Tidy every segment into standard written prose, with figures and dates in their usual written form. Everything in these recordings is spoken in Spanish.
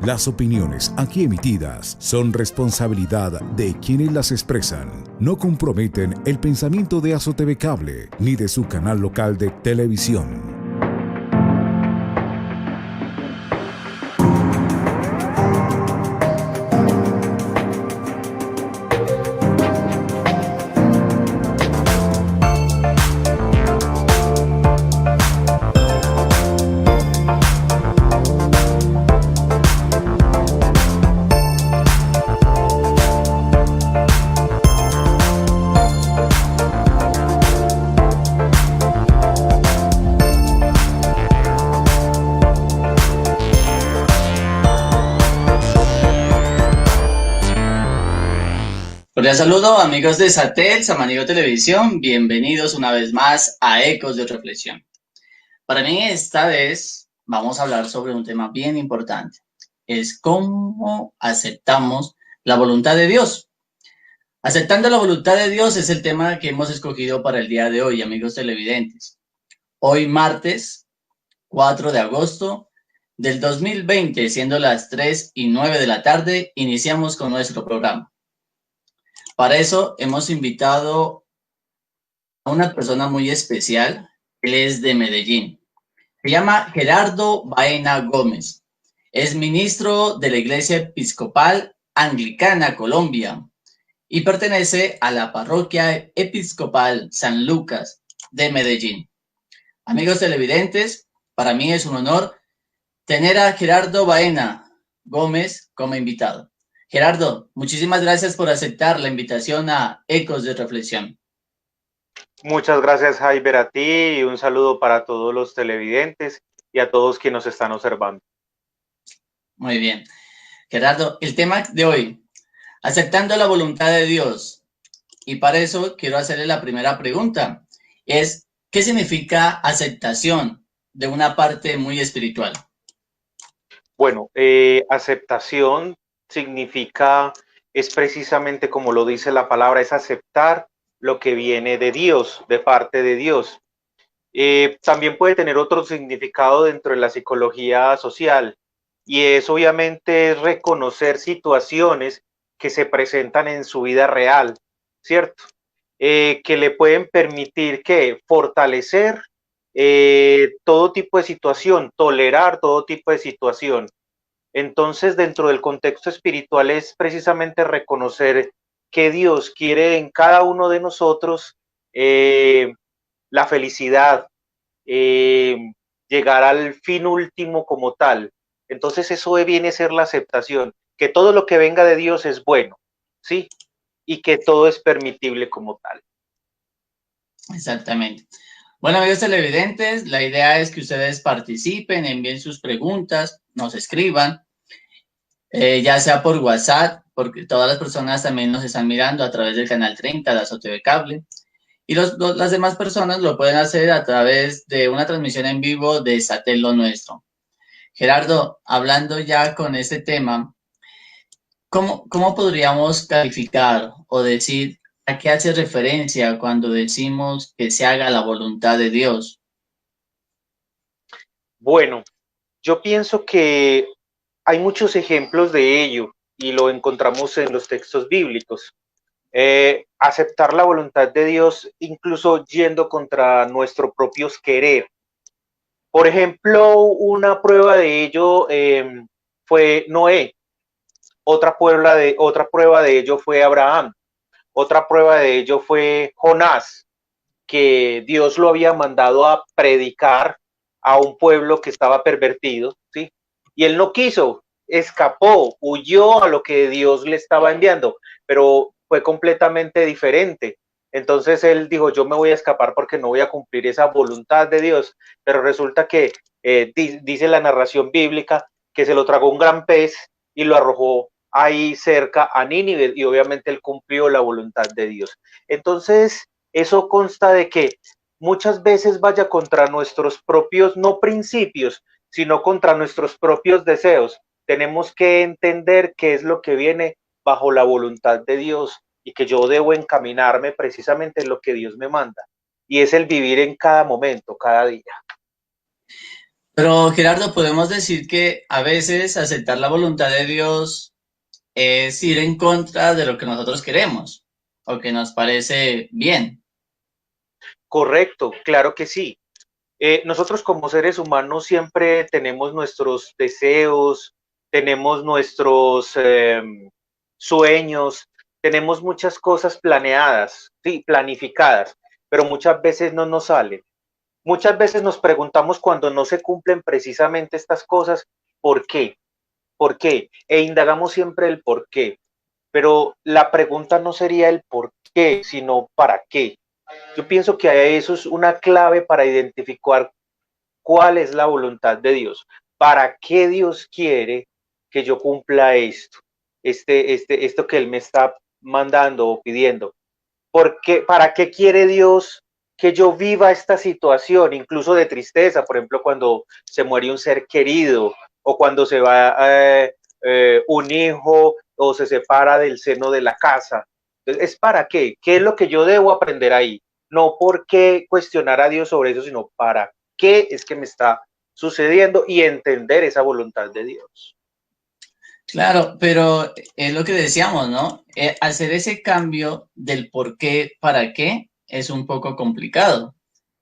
Las opiniones aquí emitidas son responsabilidad de quienes las expresan. No comprometen el pensamiento de Azotv Cable ni de su canal local de televisión. Cordial saludo, amigos de Satel, Samaniego Televisión. Bienvenidos una vez más a Ecos de Reflexión. Para mí, esta vez vamos a hablar sobre un tema bien importante. Es cómo aceptamos la voluntad de Dios. Aceptando la voluntad de Dios es el tema que hemos escogido para el día de hoy, amigos televidentes. Hoy, martes 4 de agosto del 2020, siendo las 3:09 de la tarde, iniciamos con nuestro programa. Para eso hemos invitado a una persona muy especial. Él es de Medellín. Se llama Gerardo Baena Gómez. Es ministro de la Iglesia Episcopal Anglicana Colombia y pertenece a la Parroquia Episcopal San Lucas de Medellín. Amigos televidentes, para mí es un honor tener a Gerardo Baena Gómez como invitado. Gerardo, muchísimas gracias por aceptar la invitación a Ecos de Reflexión. Muchas gracias, Jaiber, a ti, y un saludo para todos los televidentes y a todos quienes nos están observando. Muy bien. Gerardo, el tema de hoy, aceptando la voluntad de Dios. Y para eso quiero hacerle la primera pregunta. Es, ¿qué significa aceptación de una parte muy espiritual? Bueno, aceptación significa, es precisamente como lo dice la palabra, es aceptar lo que viene de Dios, de parte de Dios. También puede tener otro significado dentro de la psicología social, y es obviamente reconocer situaciones que se presentan en su vida real, ¿cierto? Que le pueden permitir que fortalecer todo tipo de situación, tolerar todo tipo de situación. Entonces, dentro del contexto espiritual es precisamente reconocer que Dios quiere en cada uno de nosotros la felicidad, eh, llegar al fin último como tal. Entonces eso viene a ser la aceptación, que todo lo que venga de Dios es bueno, ¿sí? Y que todo es permitible como tal. Exactamente. Bueno, amigos televidentes, la idea es que ustedes participen, envíen sus preguntas, nos escriban, ya sea por WhatsApp, porque todas las personas también nos están mirando a través del canal 30 de Azotv Cable. Y las demás personas lo pueden hacer a través de una transmisión en vivo de Satel Lo Nuestro. Gerardo, hablando ya con este tema, ¿cómo podríamos calificar o decir a qué hace referencia cuando decimos que se haga la voluntad de Dios? Bueno, yo pienso que hay muchos ejemplos de ello y lo encontramos en los textos bíblicos. Aceptar la voluntad de Dios incluso yendo contra nuestro propio querer. Por ejemplo, una prueba de ello fue Noé. Otra prueba de ello fue Abraham. Otra prueba de ello fue Jonás, que Dios lo había mandado a predicar a un pueblo que estaba pervertido, ¿sí? Y él no quiso, escapó, huyó a lo que Dios le estaba enviando, pero fue completamente diferente. Entonces él dijo, yo me voy a escapar porque no voy a cumplir esa voluntad de Dios, pero resulta que dice la narración bíblica que se lo tragó un gran pez y lo arrojó ahí cerca a Nínive, y obviamente él cumplió la voluntad de Dios. Entonces, eso consta de que muchas veces vaya contra nuestros propios, no principios, sino contra nuestros propios deseos. Tenemos que entender qué es lo que viene bajo la voluntad de Dios y que yo debo encaminarme precisamente en lo que Dios me manda. Y es el vivir en cada momento, cada día. Pero Gerardo, podemos decir que a veces aceptar la voluntad de Dios es ir en contra de lo que nosotros queremos o que nos parece bien. Correcto, claro que sí. Nosotros como seres humanos siempre tenemos nuestros deseos, tenemos nuestros sueños, tenemos muchas cosas planeadas, sí, planificadas, pero muchas veces no nos salen. Muchas veces nos preguntamos cuando no se cumplen precisamente estas cosas, ¿por qué? ¿Por qué? E indagamos siempre el por qué. Pero la pregunta no sería el por qué, sino para qué. Yo pienso que eso es una clave para identificar cuál es la voluntad de Dios. ¿Para qué Dios quiere que yo cumpla esto? Esto que Él me está mandando o pidiendo. ¿Para qué quiere Dios que yo viva esta situación, incluso de tristeza? Por ejemplo, cuando se muere un ser querido o cuando se va un hijo o se separa del seno de la casa. Entonces, ¿es para qué? ¿Qué es lo que yo debo aprender ahí? No por qué cuestionar a Dios sobre eso, sino para qué es que me está sucediendo y entender esa voluntad de Dios. Claro, pero es lo que decíamos, ¿no? Hacer ese cambio del por qué para qué es un poco complicado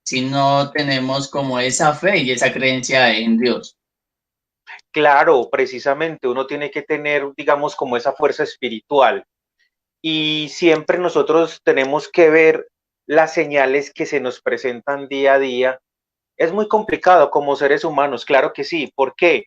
si no tenemos como esa fe y esa creencia en Dios. Claro, precisamente uno tiene que tener, digamos, como esa fuerza espiritual y siempre nosotros tenemos que ver las señales que se nos presentan día a día. Es muy complicado como seres humanos, claro que sí. ¿Por qué?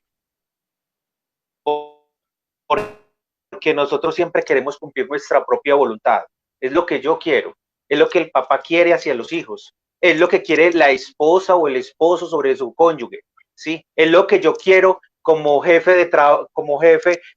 Porque nosotros siempre queremos cumplir nuestra propia voluntad. Es lo que yo quiero, es lo que el papá quiere hacia los hijos, es lo que quiere la esposa o el esposo sobre su cónyuge, ¿sí? Es lo que yo quiero como jefe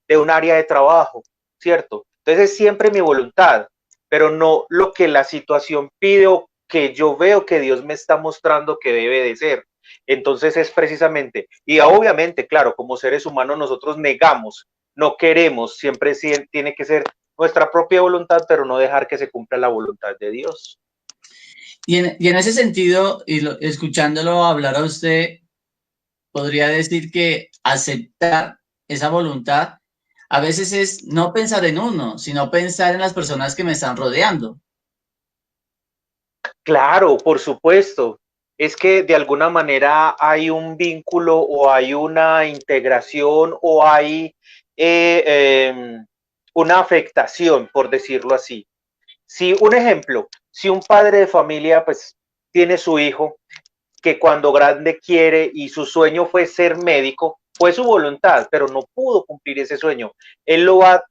de un área de trabajo, ¿cierto? Entonces es siempre mi voluntad, pero no lo que la situación pide o que yo veo que Dios me está mostrando que debe de ser. Entonces es precisamente, y obviamente, claro, como seres humanos nosotros negamos, no queremos, siempre tiene que ser nuestra propia voluntad, pero no dejar que se cumpla la voluntad de Dios. Y en ese sentido, escuchándolo hablar a usted, podría decir que aceptar esa voluntad a veces es no pensar en uno, sino pensar en las personas que me están rodeando. Claro, por supuesto. Es que de alguna manera hay un vínculo o hay una integración o hay eh, eh, una afectación, por decirlo así. Si un ejemplo, si un padre de familia pues tiene su hijo que cuando grande quiere y su sueño fue ser médico, fue su voluntad, pero no pudo cumplir ese sueño. Él lo va a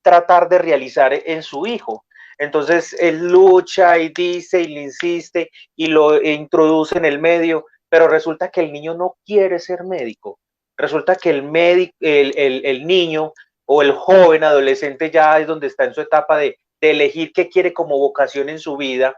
tratar de realizar en su hijo. Entonces él lucha y dice y le insiste y lo introduce en el medio, pero resulta que el niño no quiere ser médico. Resulta que el niño o el joven adolescente ya es donde está en su etapa de elegir qué quiere como vocación en su vida,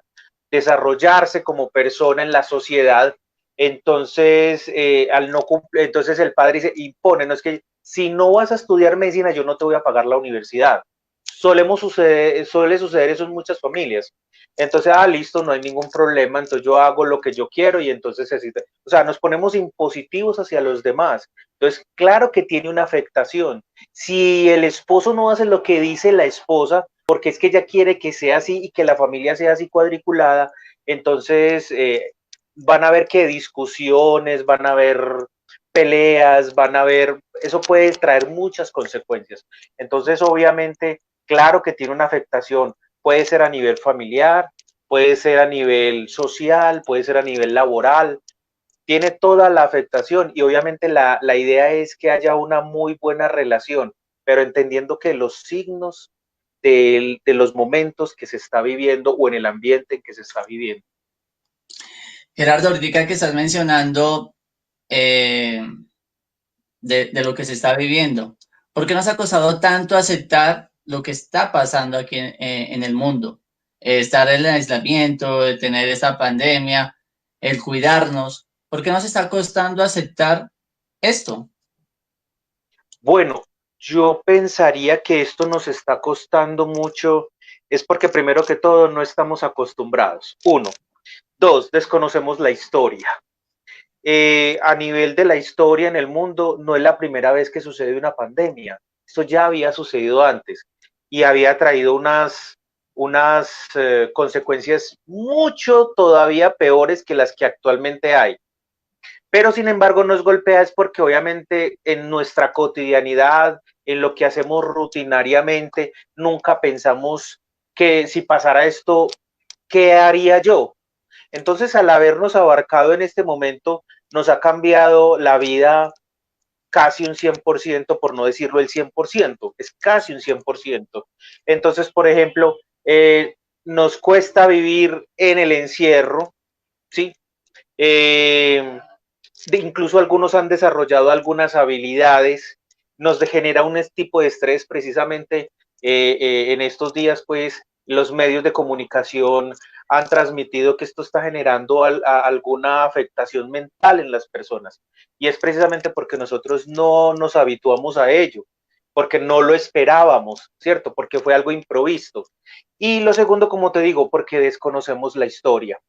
desarrollarse como persona en la sociedad. Entonces, al no entonces el padre dice, impone, no es que si no vas a estudiar medicina, yo no te voy a pagar la universidad. Suele suceder eso en muchas familias. Entonces, listo, no hay ningún problema, entonces yo hago lo que yo quiero y entonces, o sea, nos ponemos impositivos hacia los demás. Entonces, claro que tiene una afectación. Si el esposo no hace lo que dice la esposa, porque es que ella quiere que sea así y que la familia sea así cuadriculada, entonces van a haber que discusiones, van a haber peleas, van a haber, eso puede traer muchas consecuencias. Entonces, obviamente, claro que tiene una afectación, puede ser a nivel familiar, puede ser a nivel social, puede ser a nivel laboral, tiene toda la afectación y obviamente la idea es que haya una muy buena relación, pero entendiendo que los signos de los momentos que se está viviendo o en el ambiente en que se está viviendo. Gerardo, ahorita que estás mencionando eh, de lo que se está viviendo, ¿por qué nos ha costado tanto aceptar lo que está pasando aquí en el mundo? Estar en el aislamiento, de tener esta pandemia, el cuidarnos. ¿Por qué nos está costando aceptar esto? Bueno, yo pensaría que esto nos está costando mucho, es porque primero que todo no estamos acostumbrados. Uno, dos, desconocemos la historia. a nivel de la historia en el mundo, no es la primera vez que sucede una pandemia. Esto ya había sucedido antes y había traído unas consecuencias mucho todavía peores que las que actualmente hay. Pero sin embargo nos golpea es porque obviamente en nuestra cotidianidad, en lo que hacemos rutinariamente, nunca pensamos que si pasara esto, ¿qué haría yo? Entonces, al habernos abarcado en este momento, nos ha cambiado la vida casi un 100%, por no decirlo el 100%, es casi un 100%. Entonces, por ejemplo, nos cuesta vivir en el encierro, ¿sí? Incluso algunos han desarrollado algunas habilidades, nos genera un tipo de estrés precisamente en estos días, pues los medios de comunicación han transmitido que esto está generando alguna afectación mental en las personas y es precisamente porque nosotros no nos habituamos a ello, porque no lo esperábamos, ¿cierto? Porque fue algo improvisto. Y lo segundo, como te digo, porque desconocemos la historia.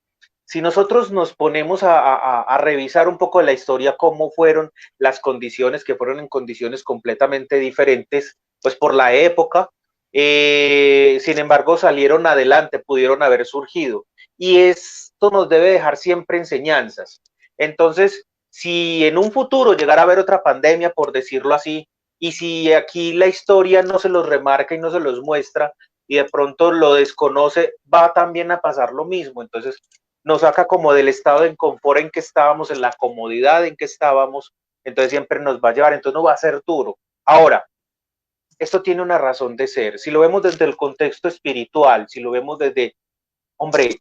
Si nosotros nos ponemos a revisar un poco de la historia, cómo fueron las condiciones, que fueron en condiciones completamente diferentes, pues por la época, sin embargo salieron adelante, pudieron haber surgido. Y esto nos debe dejar siempre enseñanzas. Entonces, si en un futuro llegara a haber otra pandemia, por decirlo así, y si aquí la historia no se los remarca y no se los muestra, y de pronto lo desconoce, va también a pasar lo mismo. Entonces, nos saca como del estado de confort en que estábamos, en la comodidad en que estábamos, entonces siempre nos va a llevar, entonces no va a ser duro. Ahora, esto tiene una razón de ser. Si lo vemos desde el contexto espiritual, si lo vemos desde, hombre,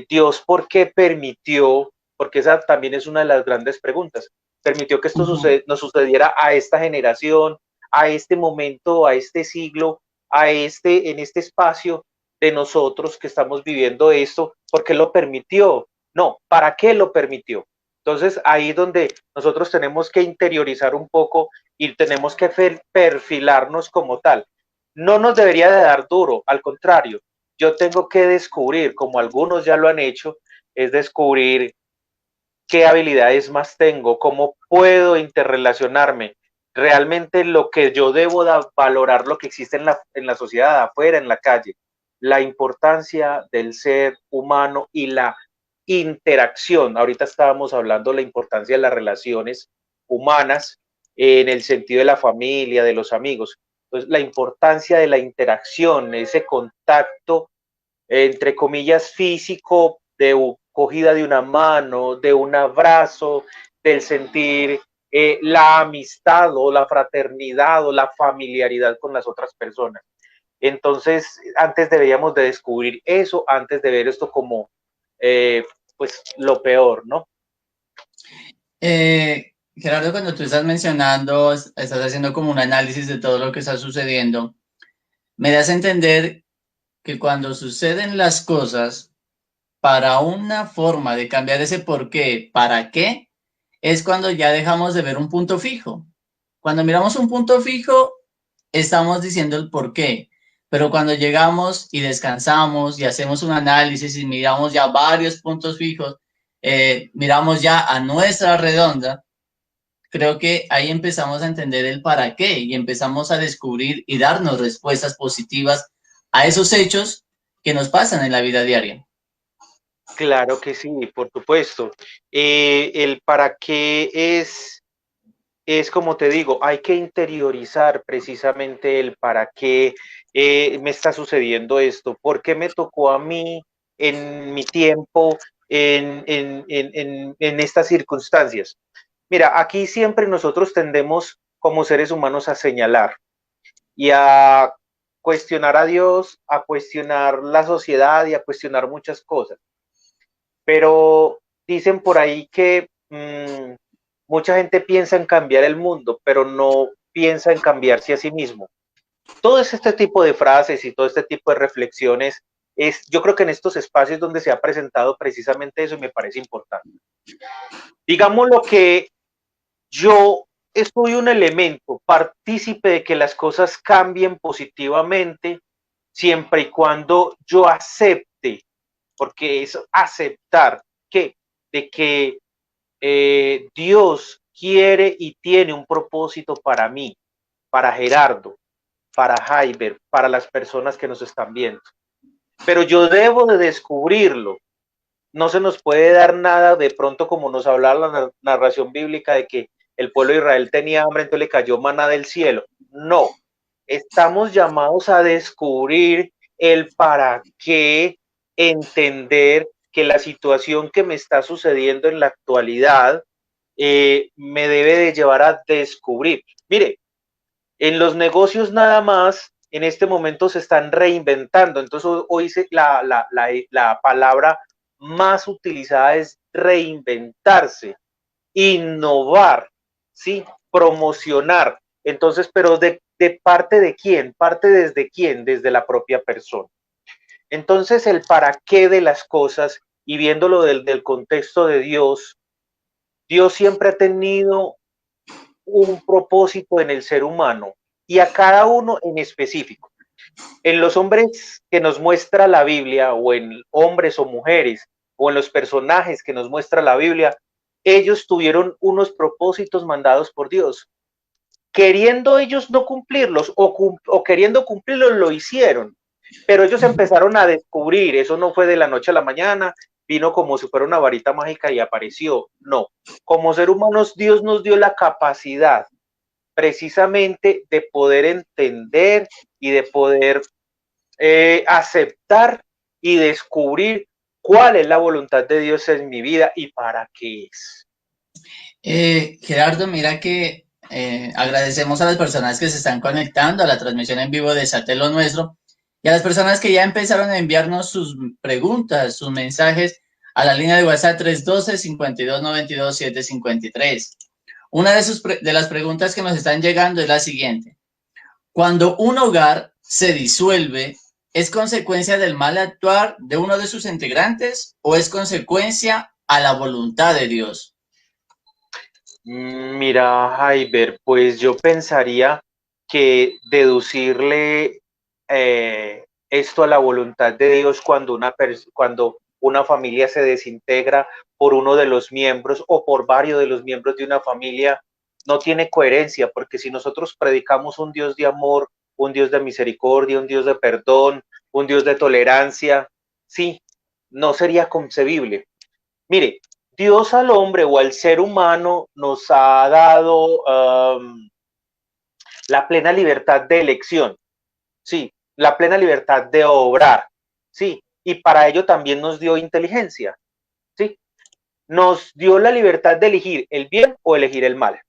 Dios, ¿por qué permitió? Porque esa también es una de las grandes preguntas. Permitió que esto nos sucediera a esta generación, a este momento, a este siglo, en este espacio de nosotros que estamos viviendo esto, ¿por qué lo permitió? No, ¿para qué lo permitió? Entonces ahí es donde nosotros tenemos que interiorizar un poco y tenemos que perfilarnos como tal. No nos debería de dar duro, al contrario, yo tengo que descubrir, como algunos ya lo han hecho, es descubrir qué habilidades más tengo, cómo puedo interrelacionarme. Realmente lo que yo debo valorar, lo que existe en la sociedad, afuera, en la calle, la importancia del ser humano y la interacción. Ahorita estábamos hablando de la importancia de las relaciones humanas en el sentido de la familia, de los amigos. Entonces, la importancia de la interacción, ese contacto entre comillas, físico, de cogida de una mano, de un abrazo, del sentir la amistad o la fraternidad o la familiaridad con las otras personas. Entonces, antes deberíamos de descubrir eso, antes de ver esto como, pues, lo peor, ¿no? Gerardo, cuando tú estás mencionando, estás haciendo como un análisis de todo lo que está sucediendo, me das a entender que cuando suceden las cosas, para una forma de cambiar ese por qué, para qué, es cuando ya dejamos de ver un punto fijo. Cuando miramos un punto fijo, estamos diciendo el por qué, pero cuando llegamos y descansamos y hacemos un análisis y miramos ya varios puntos fijos, miramos ya a nuestra redonda, creo que ahí empezamos a entender el para qué y empezamos a descubrir y darnos respuestas positivas a esos hechos que nos pasan en la vida diaria. Claro que sí, por supuesto. El para qué es como te digo, hay que interiorizar precisamente el para qué me está sucediendo esto, por qué me tocó a mí en mi tiempo, en estas circunstancias. Mira, aquí siempre nosotros tendemos como seres humanos a señalar y a cuestionar a Dios, a cuestionar la sociedad y a cuestionar muchas cosas. Pero dicen por ahí que mucha gente piensa en cambiar el mundo, pero no piensa en cambiarse a sí mismo. Todo este tipo de frases y todo este tipo de reflexiones yo creo que en estos espacios donde se ha presentado precisamente eso me parece importante. Digamos lo que yo soy un elemento partícipe de que las cosas cambien positivamente siempre y cuando yo acepte, porque es aceptar que de que Dios quiere y tiene un propósito para mí, para Gerardo, para Jaiber, para las personas que nos están viendo. Pero yo debo de descubrirlo. No se nos puede dar nada de pronto como nos habla la narración bíblica de que el pueblo de Israel tenía hambre, entonces le cayó maná del cielo. No, estamos llamados a descubrir el para qué, entender que la situación que me está sucediendo en la actualidad me debe de llevar a descubrir. Mire, en los negocios nada más, en este momento se están reinventando. Entonces hoy la palabra más utilizada es reinventarse, innovar, ¿sí? Promocionar. Entonces, pero de parte de quién? ¿Parte desde quién? Desde la propia persona. Entonces, el para qué de las cosas y viéndolo del contexto de Dios, Dios siempre ha tenido un propósito en el ser humano y a cada uno en específico. En los hombres que nos muestra la Biblia, o en hombres o mujeres, o en los personajes que nos muestra la Biblia, ellos tuvieron unos propósitos mandados por Dios. Queriendo ellos no cumplirlos o queriendo cumplirlos, lo hicieron. Pero ellos empezaron a descubrir, eso no fue de la noche a la mañana, vino como si fuera una varita mágica y apareció. No, como ser humanos Dios nos dio la capacidad precisamente de poder entender y de poder aceptar y descubrir cuál es la voluntad de Dios en mi vida y para qué es. Gerardo, mira que agradecemos a las personas que se están conectando a la transmisión en vivo de Satelo Nuestro y a las personas que ya empezaron a enviarnos sus preguntas, sus mensajes a la línea de WhatsApp 312-5292-753. Una de las preguntas que nos están llegando es la siguiente. Cuando un hogar se disuelve, ¿es consecuencia del mal actuar de uno de sus integrantes o es consecuencia a la voluntad de Dios? Mira, Jaiber, pues yo pensaría que deducirle esto a la voluntad de Dios cuando una familia se desintegra por uno de los miembros o por varios de los miembros de una familia no tiene coherencia, porque si nosotros predicamos un Dios de amor, un Dios de misericordia, un Dios de perdón, un Dios de tolerancia, sí, no sería concebible. Mire, Dios al hombre o al ser humano nos ha dado la plena libertad de elección, sí, la plena libertad de obrar, sí, y para ello también nos dio inteligencia, sí, nos dio la libertad de elegir el bien o elegir el mal,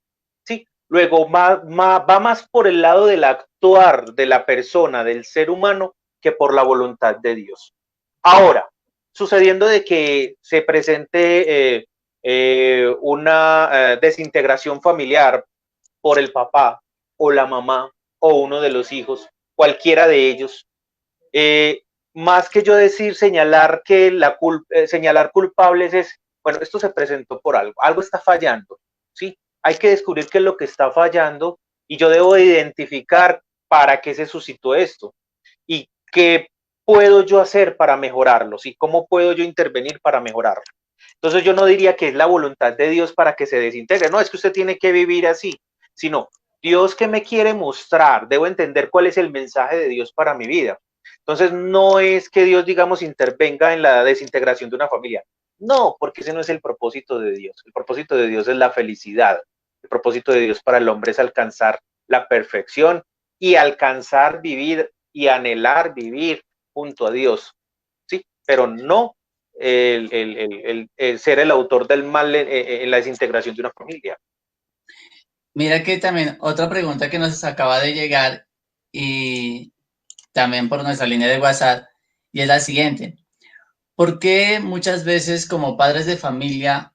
sí. Luego va más por el lado del actuar de la persona, del ser humano, que por la voluntad de Dios. Ahora, sucediendo de que se presente una desintegración familiar por el papá o la mamá o uno de los hijos, cualquiera de ellos, eh, más que yo decir, señalar que señalar culpables es, bueno, esto se presentó por algo está fallando, ¿sí? Hay que descubrir qué es lo que está fallando y yo debo identificar para qué se suscitó esto y qué puedo yo hacer para mejorarlo, ¿sí? ¿Cómo puedo yo intervenir para mejorarlo? Entonces yo no diría que es la voluntad de Dios para que se desintegre, no, es que usted tiene que vivir así, sino Dios que me quiere mostrar, debo entender cuál es el mensaje de Dios para mi vida. Entonces no es que Dios, digamos, intervenga en la desintegración de una familia, no, porque ese no es el propósito de Dios. El propósito de Dios es la felicidad. El propósito de Dios para el hombre es alcanzar la perfección y alcanzar vivir y anhelar vivir junto a Dios, ¿sí? Pero no el ser el autor del mal en la desintegración de una familia. Mira que también otra pregunta que nos acaba de llegar y también por nuestra línea de WhatsApp y es la siguiente. ¿Por qué muchas veces como padres de familia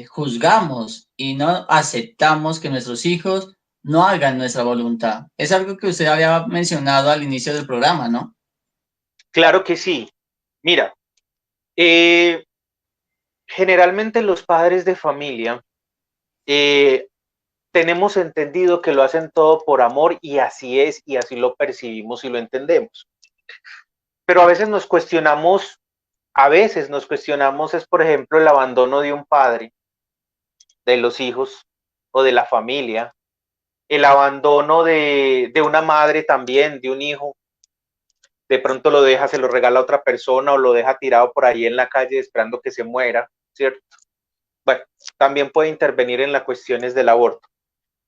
juzgamos y no aceptamos que nuestros hijos no hagan nuestra voluntad? Es algo que usted había mencionado al inicio del programa, ¿no? Claro que sí. Mira, generalmente los padres de familia tenemos entendido que lo hacen todo por amor y así es y así lo percibimos y lo entendemos. Pero a veces nos cuestionamos es por ejemplo el abandono de un padre de los hijos o de la familia, el abandono de una madre también, de un hijo, de pronto lo deja, se lo regala a otra persona o lo deja tirado por ahí en la calle esperando que se muera, ¿cierto? Bueno, también puede intervenir en las cuestiones del aborto.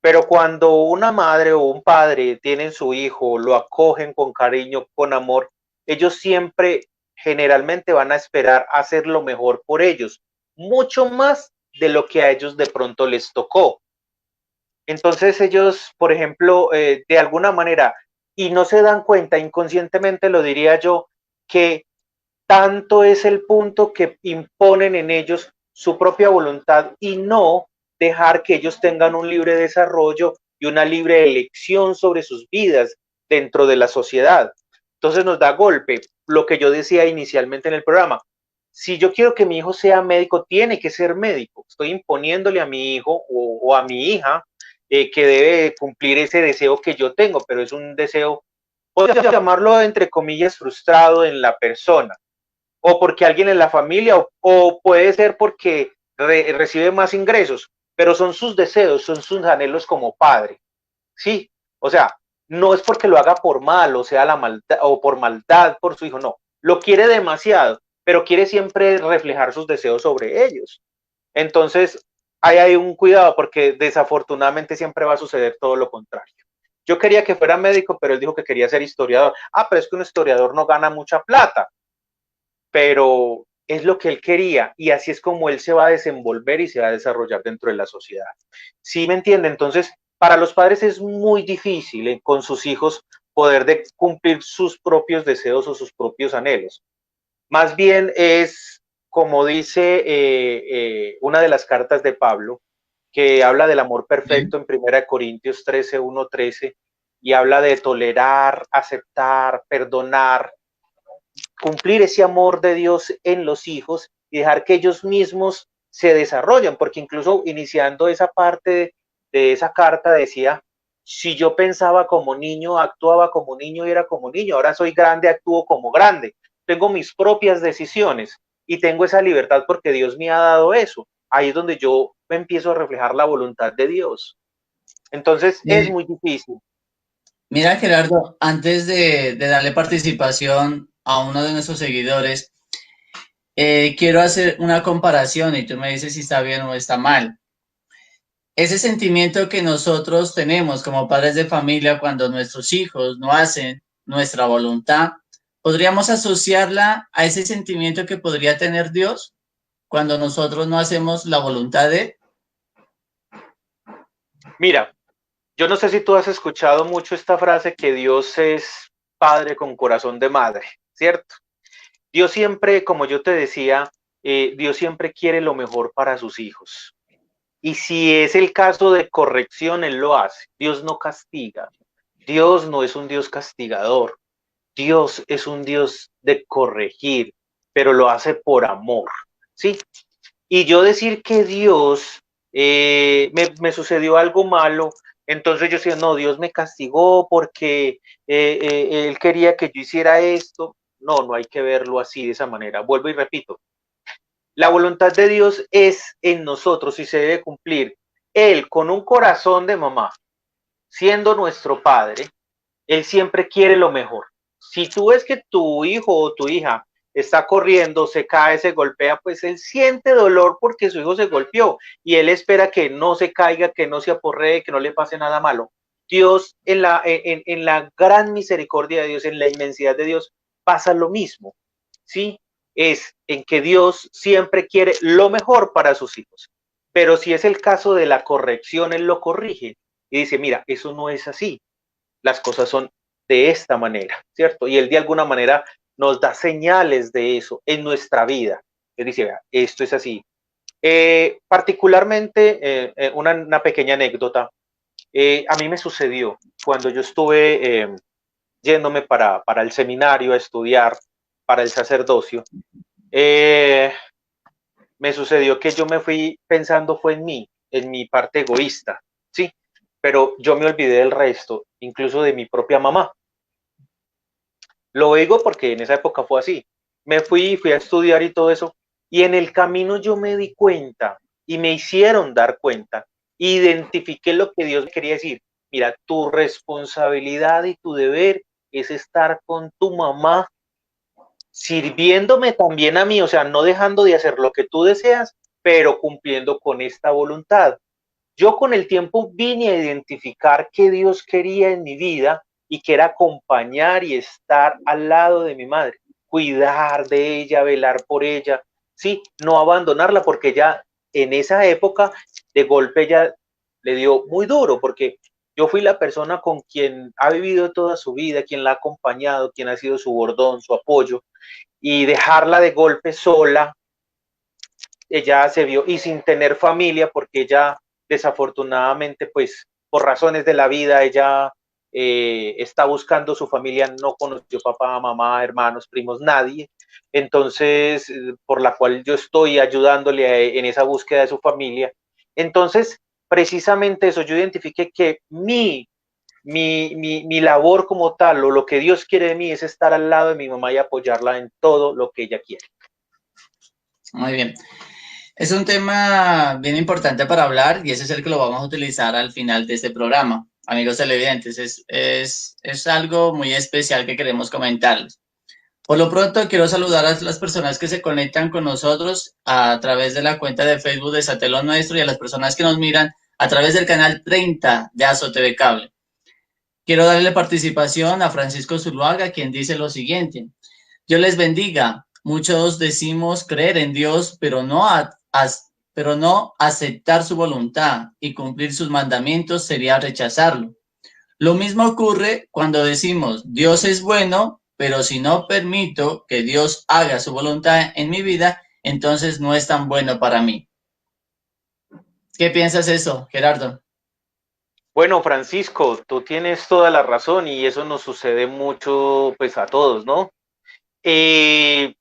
Pero cuando una madre o un padre tienen su hijo, lo acogen con cariño, con amor, ellos siempre generalmente van a esperar hacer lo mejor por ellos, mucho más de lo que a ellos de pronto les tocó. Entonces ellos, por ejemplo, de alguna manera, y no se dan cuenta, inconscientemente lo diría yo, que tanto es el punto que imponen en ellos su propia voluntad y no dejar que ellos tengan un libre desarrollo y una libre elección sobre sus vidas dentro de la sociedad. Entonces nos da golpe lo que yo decía inicialmente en el programa. Si yo quiero que mi hijo sea médico, tiene que ser médico. Estoy imponiéndole a mi hijo o a mi hija que debe cumplir ese deseo que yo tengo, pero es un deseo, puedo llamarlo entre comillas, frustrado en la persona o porque alguien en la familia, o puede ser porque recibe más ingresos, pero son sus deseos, son sus anhelos como padre, ¿sí? O sea, no es porque lo haga por mal, o sea, la maldad, o por maldad por su hijo, no, lo quiere demasiado, pero quiere siempre reflejar sus deseos sobre ellos. Entonces, ahí hay un cuidado porque desafortunadamente siempre va a suceder todo lo contrario. Yo quería que fuera médico, pero él dijo que quería ser historiador. Ah, pero es que un historiador no gana mucha plata, pero es lo que él quería y así es como él se va a desenvolver y se va a desarrollar dentro de la sociedad. ¿Sí me entiende? Entonces, para los padres es muy difícil con sus hijos poder cumplir sus propios deseos o sus propios anhelos. Más bien es, como dice una de las cartas de Pablo, que habla del amor perfecto en 1 Corintios 13, 1, 13, y habla de tolerar, aceptar, perdonar, cumplir ese amor de Dios en los hijos y dejar que ellos mismos se desarrollen, porque incluso iniciando esa parte de esa carta decía, si yo pensaba como niño, actuaba como niño y era como niño, ahora soy grande, actúo como grande, tengo mis propias decisiones y tengo esa libertad porque Dios me ha dado eso. Ahí es donde yo empiezo a reflejar la voluntad de Dios. Entonces es muy difícil. Mira, Gerardo, antes de darle participación a uno de nuestros seguidores, quiero hacer una comparación y tú me dices si está bien o está mal. Ese sentimiento que nosotros tenemos como padres de familia cuando nuestros hijos no hacen nuestra voluntad, ¿podríamos asociarla a ese sentimiento que podría tener Dios cuando nosotros no hacemos la voluntad de Él? Mira, yo no sé si tú has escuchado mucho esta frase que Dios es padre con corazón de madre, ¿cierto? Dios siempre, como yo te decía, Dios siempre quiere lo mejor para sus hijos. Y si es el caso de corrección, Él lo hace. Dios no castiga. Dios no es un Dios castigador. Dios es un Dios de corregir, pero lo hace por amor, ¿sí? Y yo decir que Dios me sucedió algo malo, entonces yo decía, no, Dios me castigó porque Él quería que yo hiciera esto. No, no hay que verlo así, de esa manera. Vuelvo y repito, la voluntad de Dios es en nosotros y se debe cumplir. Él, con un corazón de mamá, siendo nuestro Padre, Él siempre quiere lo mejor. Si tú ves que tu hijo o tu hija está corriendo, se cae, se golpea, pues él siente dolor porque su hijo se golpeó y él espera que no se caiga, que no se aporree, que no le pase nada malo. Dios, en la gran misericordia de Dios, en la inmensidad de Dios, pasa lo mismo, ¿sí? Es en que Dios siempre quiere lo mejor para sus hijos. Pero si es el caso de la corrección, Él lo corrige y dice, mira, eso no es así, las cosas son de esta manera, ¿cierto? Y Él de alguna manera nos da señales de eso en nuestra vida. Él dice, vea, esto es así. Particularmente, una pequeña anécdota, a mí me sucedió cuando yo estuve yéndome para el seminario a estudiar para el sacerdocio, me sucedió que yo me fui pensando fue en mi parte egoísta, ¿sí? Pero yo me olvidé del resto, incluso de mi propia mamá. Lo digo porque en esa época fue así. Fui a estudiar y todo eso, y en el camino yo me di cuenta y me hicieron dar cuenta. Identifiqué lo que Dios quería decir. Mira, tu responsabilidad y tu deber es estar con tu mamá, sirviéndome también a mí, o sea, no dejando de hacer lo que tú deseas, pero cumpliendo con esta voluntad. Yo con el tiempo vine a identificar qué Dios quería en mi vida y que era acompañar y estar al lado de mi madre, cuidar de ella, velar por ella, sí, no abandonarla porque ya en esa época de golpe ya le dio muy duro porque yo fui la persona con quien ha vivido toda su vida, quien la ha acompañado, quien ha sido su bordón, su apoyo y dejarla de golpe sola, ella se vio y sin tener familia porque ella desafortunadamente pues por razones de la vida ella está buscando su familia, no conoció papá, mamá, hermanos, primos, nadie, entonces por la cual yo estoy ayudándole en esa búsqueda de su familia. Entonces precisamente eso, yo identifiqué que mi labor como tal o lo que Dios quiere de mí es estar al lado de mi mamá y apoyarla en todo lo que ella quiere. Muy bien. Es un tema bien importante para hablar y ese es el que lo vamos a utilizar al final de este programa. Amigos televidentes, es algo muy especial que queremos comentarles. Por lo pronto, quiero saludar a las personas que se conectan con nosotros a través de la cuenta de Facebook de Satelo Nuestro y a las personas que nos miran a través del canal 30 de Azo TV Cable. Quiero darle participación a Francisco Zuluaga, quien dice lo siguiente: Dios les bendiga. Muchos decimos creer en Dios, pero no aceptar su voluntad y cumplir sus mandamientos sería rechazarlo. Lo mismo ocurre cuando decimos Dios es bueno, pero si no permito que Dios haga su voluntad en mi vida, entonces no es tan bueno para mí. ¿Qué piensas de eso, Gerardo? Bueno, Francisco, tú tienes toda la razón y eso nos sucede mucho, pues a todos, ¿no? Eh,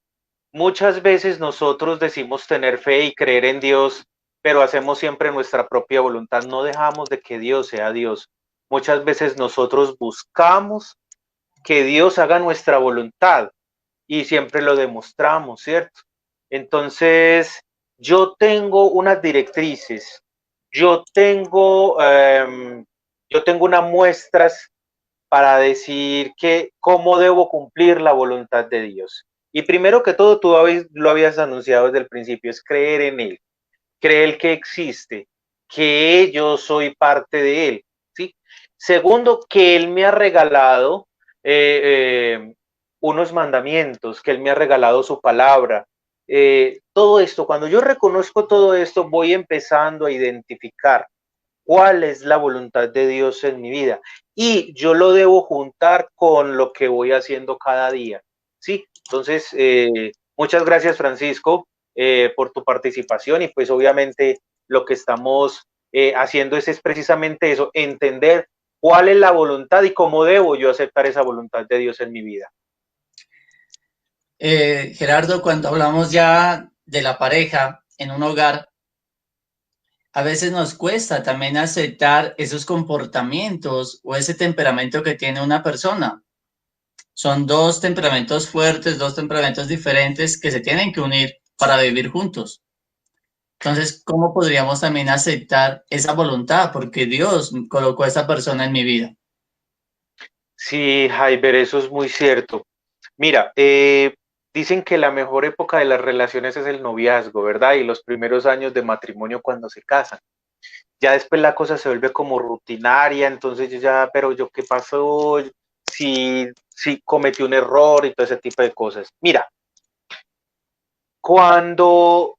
Muchas veces nosotros decimos tener fe y creer en Dios, pero hacemos siempre nuestra propia voluntad, no dejamos de que Dios sea Dios. Muchas veces nosotros buscamos que Dios haga nuestra voluntad y siempre lo demostramos, ¿cierto? Entonces, yo tengo unas directrices, yo tengo, yo tengo unas muestras para decir que cómo debo cumplir la voluntad de Dios. Y primero que todo, tú lo habías anunciado desde el principio, es creer en Él, creer que existe, que yo soy parte de Él, ¿sí? Segundo, que Él me ha regalado unos mandamientos, que Él me ha regalado su palabra. Todo esto, cuando yo reconozco todo esto, voy empezando a identificar cuál es la voluntad de Dios en mi vida. Y yo lo debo juntar con lo que voy haciendo cada día. Sí, entonces, muchas gracias Francisco por tu participación y pues obviamente lo que estamos haciendo es precisamente eso, entender cuál es la voluntad y cómo debo yo aceptar esa voluntad de Dios en mi vida. Gerardo, cuando hablamos ya de la pareja en un hogar, a veces nos cuesta también aceptar esos comportamientos o ese temperamento que tiene una persona. Son dos temperamentos fuertes, dos temperamentos diferentes que se tienen que unir para vivir juntos. Entonces, ¿cómo podríamos también aceptar esa voluntad? Porque Dios colocó a esa persona en mi vida. Sí, Jaiber, eso es muy cierto. Mira, dicen que la mejor época de las relaciones es el noviazgo, ¿verdad? Y los primeros años de matrimonio cuando se casan. Ya después la cosa se vuelve como rutinaria, entonces yo ya, pero yo qué pasó, si cometí un error y todo ese tipo de cosas. Mira, cuando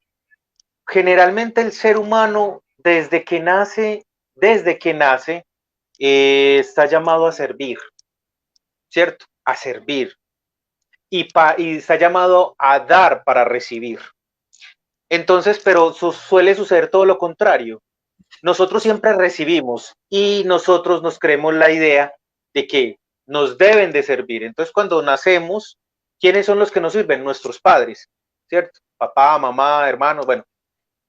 generalmente el ser humano desde que nace, está llamado a servir, ¿cierto? A servir. Y está llamado a dar para recibir. Entonces, pero suele suceder todo lo contrario. Nosotros siempre recibimos y nosotros nos creemos la idea de que nos deben de servir. Entonces, cuando nacemos, ¿quiénes son los que nos sirven? Nuestros padres, ¿cierto? Papá, mamá, hermanos, bueno,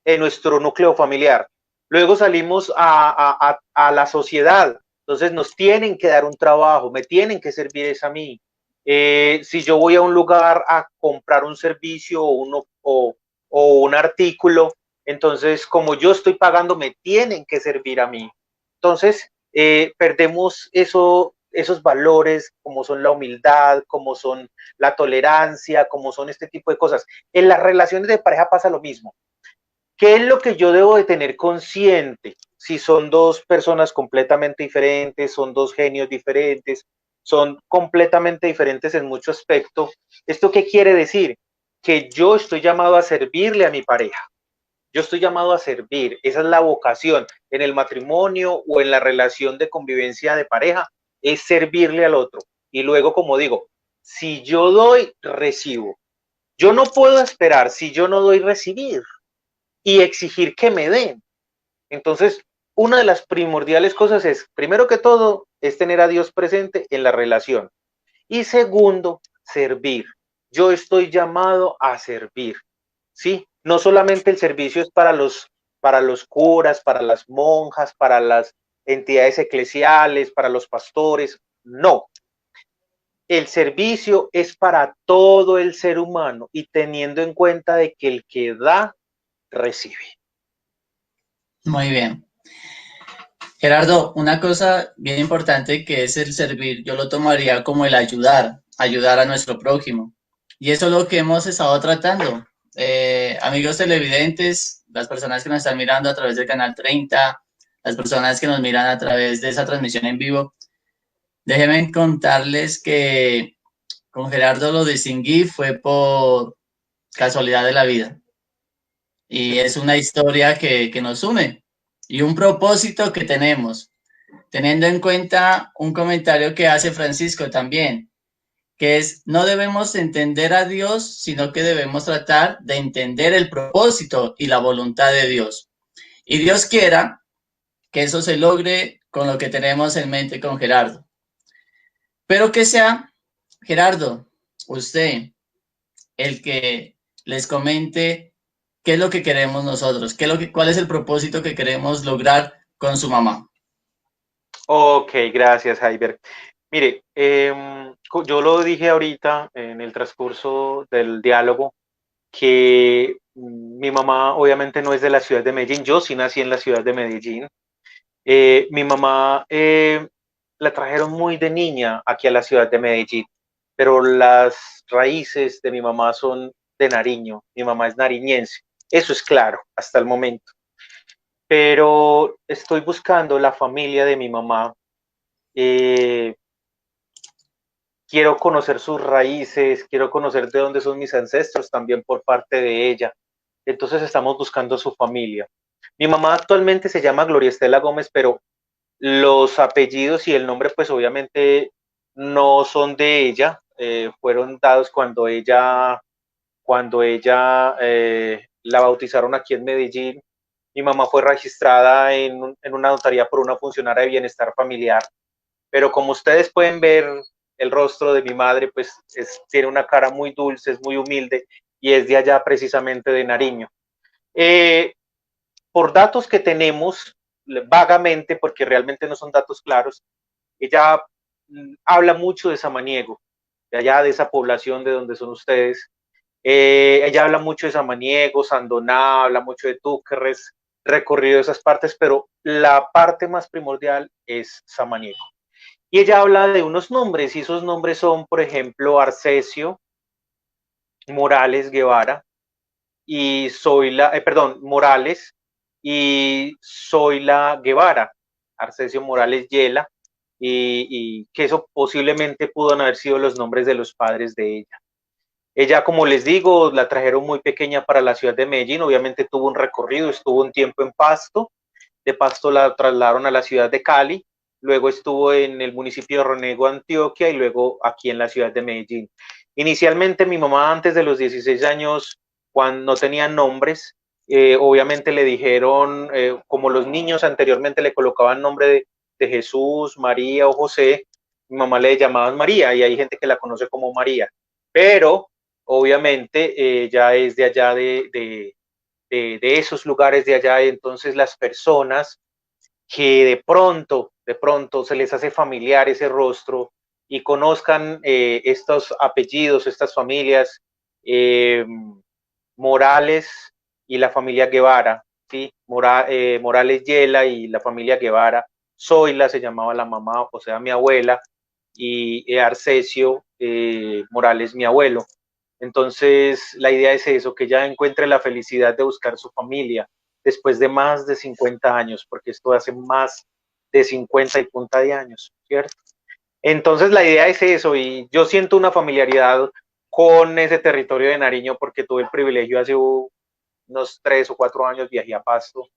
en nuestro núcleo familiar. Luego salimos a la sociedad, entonces nos tienen que dar un trabajo, me tienen que servir es a mí. Si yo voy a un lugar a comprar un servicio o un artículo, Entonces, como yo estoy pagando, me tienen que servir a mí. Entonces, perdemos esos valores como son la humildad, como son la tolerancia, como son este tipo de cosas. En las relaciones de pareja pasa lo mismo. ¿Qué es lo que yo debo de tener consciente? Si son dos personas completamente diferentes, son dos genios diferentes, son completamente diferentes en mucho aspecto. ¿Esto qué quiere decir? Que yo estoy llamado a servirle a mi pareja. Yo estoy llamado a servir. Esa es la vocación en el matrimonio o en la relación de convivencia de pareja, es servirle al otro. Y luego, como digo, si yo doy, recibo. Yo no puedo esperar, si yo no doy, recibir y exigir que me den. Entonces, una de las primordiales cosas es, primero que todo, es tener a Dios presente en la relación. Y segundo, servir. Yo estoy llamado a servir, ¿sí? No solamente el servicio es para los curas, para las monjas, para las entidades eclesiales, para los pastores, no. El servicio es para todo el ser humano y teniendo en cuenta de que el que da, recibe. Muy bien. Gerardo, una cosa bien importante que es el servir, yo lo tomaría como el ayudar, ayudar a nuestro prójimo. Y eso es lo que hemos estado tratando. Amigos televidentes, las personas que nos están mirando a través del canal 30, las personas que nos miran a través de esa transmisión en vivo, déjenme contarles que con Gerardo lo distinguí fue por casualidad de la vida. Y es una historia que nos une y un propósito que tenemos, teniendo en cuenta un comentario que hace Francisco también, que es, no debemos entender a Dios, sino que debemos tratar de entender el propósito y la voluntad de Dios. Y Dios quiera que eso se logre con lo que tenemos en mente con Gerardo. Pero que sea Gerardo, usted, el que les comente qué es lo que queremos nosotros, cuál es el propósito que queremos lograr con su mamá. Ok, gracias, Jaiber. Mire, yo lo dije ahorita en el transcurso del diálogo que mi mamá obviamente no es de la ciudad de Medellín, yo sí nací en la ciudad de Medellín. Mi mamá la trajeron muy de niña aquí a la ciudad de Medellín, pero las raíces de mi mamá son de Nariño, mi mamá es nariñense, eso es claro hasta el momento, pero estoy buscando la familia de mi mamá. eh, Quiero conocer sus raíces, quiero conocer de dónde son mis ancestros también por parte de ella. Entonces estamos buscando su familia. Mi mamá actualmente se llama Gloria Estela Gómez, pero los apellidos y el nombre pues obviamente no son de ella, fueron dados cuando ella la bautizaron aquí en Medellín. Mi mamá fue registrada en una notaría por una funcionaria de bienestar familiar, pero como ustedes pueden ver, el rostro de mi madre pues tiene una cara muy dulce, es muy humilde y es de allá precisamente de Nariño. Eh, por datos que tenemos, vagamente, porque realmente no son datos claros, ella habla mucho de Samaniego, de allá de esa población de donde son ustedes. Ella habla mucho de Samaniego, Sandoná, habla mucho de Túquerres, recorrido esas partes, pero la parte más primordial es Samaniego. Y ella habla de unos nombres, y esos nombres son, por ejemplo, Arcesio Morales Guevara y Morales y Zoila Guevara, Arcesio Morales Yela, y que eso posiblemente pudo haber sido los nombres de los padres de ella. Ella, como les digo, la trajeron muy pequeña para la ciudad de Medellín, obviamente tuvo un recorrido, estuvo un tiempo en Pasto, de Pasto la trasladaron a la ciudad de Cali, luego estuvo en el municipio de Ronego, Antioquia, y luego aquí en la ciudad de Medellín. Inicialmente mi mamá antes de los 16 años, cuando no tenía nombres, obviamente le dijeron, como los niños anteriormente le colocaban nombre de Jesús, María o José, mi mamá le llamaban María y hay gente que la conoce como María, pero obviamente ya es de allá de esos lugares de allá, entonces las personas que de pronto se les hace familiar ese rostro y conozcan estos apellidos, estas familias, Morales y la familia Guevara, ¿sí? Morales Yela y la familia Guevara. Zoila se llamaba la mamá, o sea, mi abuela, y Arcesio Morales, mi abuelo. Entonces, la idea es eso, que ella encuentre la felicidad de buscar su familia después de más de 50 años, porque esto hace más de 50 y punta de años, ¿cierto? Entonces, la idea es eso, y yo siento una familiaridad con ese territorio de Nariño porque tuve el privilegio hace unos 3 o 4 años, viajé a Pasto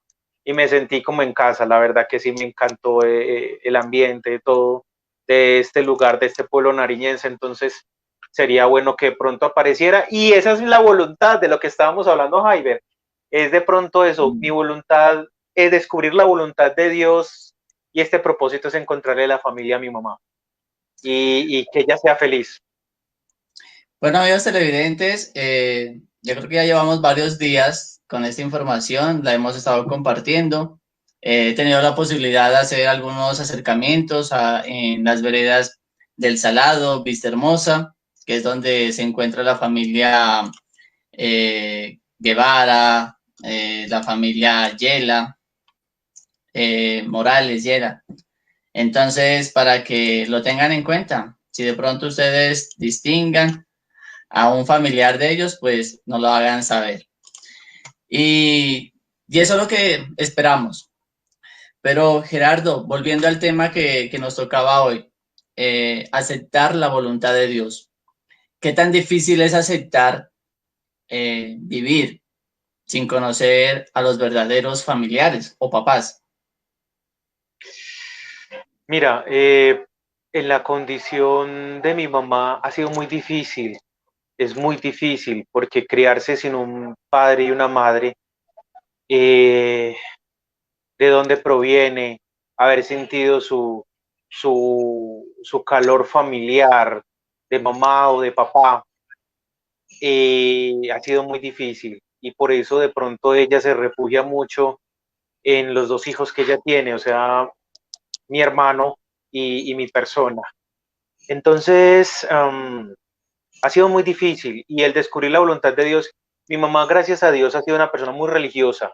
y me sentí como en casa. La verdad que sí me encantó el ambiente, todo de este lugar, de este pueblo nariñense. Entonces sería bueno que pronto apareciera, y esa es la voluntad de lo que estábamos hablando, Jaiber. Es de pronto eso, mi voluntad es descubrir la voluntad de Dios, y este propósito es encontrarle la familia a mi mamá y que ella sea feliz. Bueno, amigos televidentes, yo creo que ya llevamos varios días con esta información, la hemos estado compartiendo. He tenido la posibilidad de hacer algunos acercamientos en las veredas del Salado, Vista Hermosa, que es donde se encuentra la familia Guevara, la familia Yela, Morales Yela. Entonces, para que lo tengan en cuenta, si de pronto ustedes distingan a un familiar de ellos, pues nos lo hagan saber. Y eso es lo que esperamos. Pero Gerardo, volviendo al tema que nos tocaba hoy, aceptar la voluntad de Dios. ¿Qué tan difícil es aceptar vivir sin conocer a los verdaderos familiares o papás? Mira, en la condición de mi mamá ha sido muy difícil, es muy difícil, porque criarse sin un padre y una madre, de dónde proviene, haber sentido su calor familiar de mamá o de papá, ha sido muy difícil, y por eso de pronto ella se refugia mucho en los dos hijos que ella tiene, o sea, mi hermano y mi persona. Entonces, ha sido muy difícil, y el descubrir la voluntad de Dios, mi mamá, gracias a Dios, ha sido una persona muy religiosa,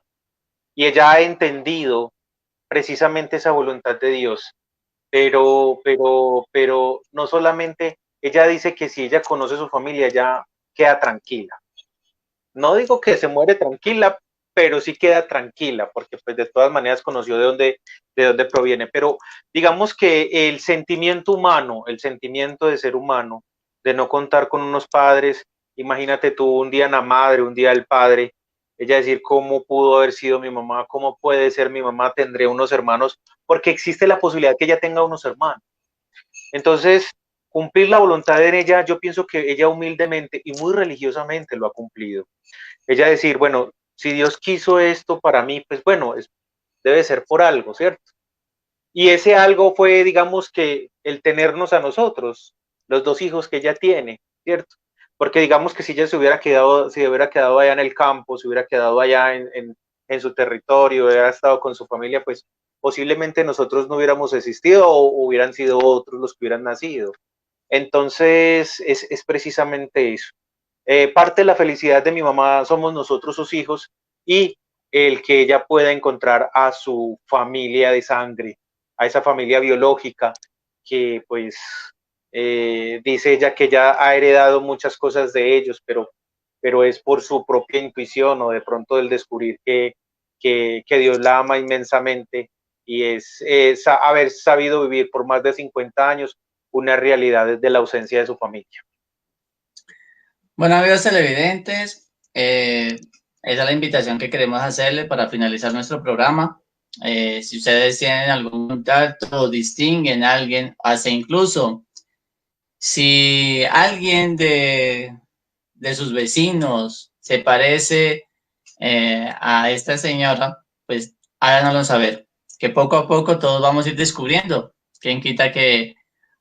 y ella ha entendido precisamente esa voluntad de Dios, pero no solamente, ella dice que si ella conoce su familia, ya queda tranquila. No digo que se muere tranquila, pero sí queda tranquila, porque pues de todas maneras conoció de dónde proviene. Pero digamos que el sentimiento humano, el sentimiento de ser humano, de no contar con unos padres, imagínate tú un día la madre, un día el padre, ella decir cómo pudo haber sido mi mamá, cómo puede ser mi mamá, tendré unos hermanos, porque existe la posibilidad que ella tenga unos hermanos. Entonces, cumplir la voluntad en ella, yo pienso que ella humildemente y muy religiosamente lo ha cumplido. Ella decir, bueno, si Dios quiso esto para mí, pues bueno, debe ser por algo, ¿cierto? Y ese algo fue, digamos, que el tenernos a nosotros, los dos hijos que ella tiene, ¿cierto? Porque digamos que si ella se hubiera quedado allá en el campo, se hubiera quedado allá en su territorio, hubiera estado con su familia, pues posiblemente nosotros no hubiéramos existido, o hubieran sido otros los que hubieran nacido. Entonces, es precisamente eso. Parte de la felicidad de mi mamá somos nosotros, sus hijos, y el que ella pueda encontrar a su familia de sangre, a esa familia biológica que pues dice ella que ya ha heredado muchas cosas de ellos, pero es por su propia intuición, o de pronto el descubrir que Dios la ama inmensamente, y es haber sabido vivir por más de 50 años una realidad desde la ausencia de su familia. Bueno, amigos televidentes, esa es la invitación que queremos hacerle para finalizar nuestro programa. Si ustedes tienen algún contacto, distinguen a alguien, hasta incluso si alguien de sus vecinos se parece a esta señora, pues háganoslo saber, que poco a poco todos vamos a ir descubriendo. Quien quita que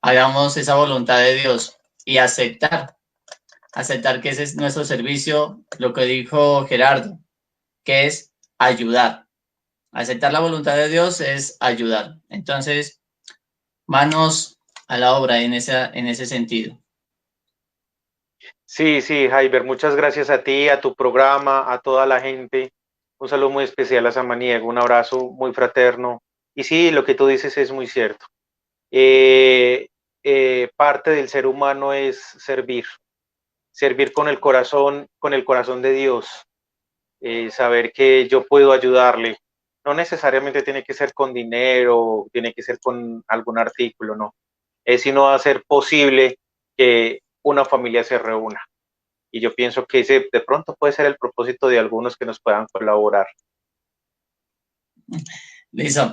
hagamos esa voluntad de Dios y aceptar que ese es nuestro servicio, lo que dijo Gerardo, que es ayudar. Aceptar la voluntad de Dios es ayudar. Entonces, manos a la obra en ese sentido. Sí, Jaiber, muchas gracias a ti, a tu programa, a toda la gente. Un saludo muy especial a Samaniego, un abrazo muy fraterno. Y sí, lo que tú dices es muy cierto. Eh, Parte del ser humano es servir con el corazón de Dios, saber que yo puedo ayudarle. No necesariamente tiene que ser con dinero, tiene que ser con algún artículo, no. Es sino hacer posible que una familia se reúna. Y yo pienso que ese de pronto puede ser el propósito de algunos que nos puedan colaborar. Listo.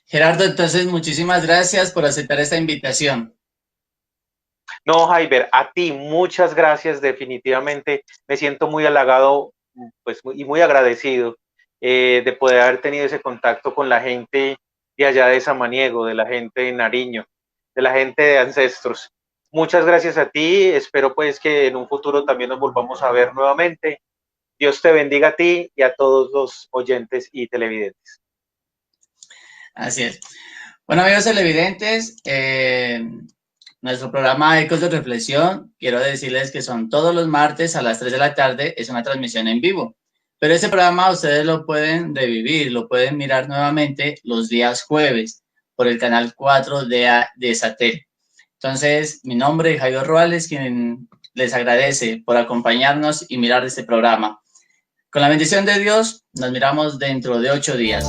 Gerardo, entonces muchísimas gracias por aceptar esta invitación. No, Jaiber, a ti muchas gracias, definitivamente me siento muy halagado pues, y muy agradecido de poder haber tenido ese contacto con la gente de allá de Samaniego, de la gente de Nariño, de la gente de Ancestros. Muchas gracias a ti, espero pues que en un futuro también nos volvamos a ver nuevamente. Dios te bendiga a ti y a todos los oyentes y televidentes. Así es. Bueno, amigos televidentes, nuestro programa Ecos de Reflexión, quiero decirles que son todos los martes a las 3 de la tarde, es una transmisión en vivo. Pero este programa ustedes lo pueden revivir, lo pueden mirar nuevamente los días jueves por el canal 4 de Satel. Entonces, mi nombre es Javier Ruales, quien les agradece por acompañarnos y mirar este programa. Con la bendición de Dios, nos miramos dentro de 8 días.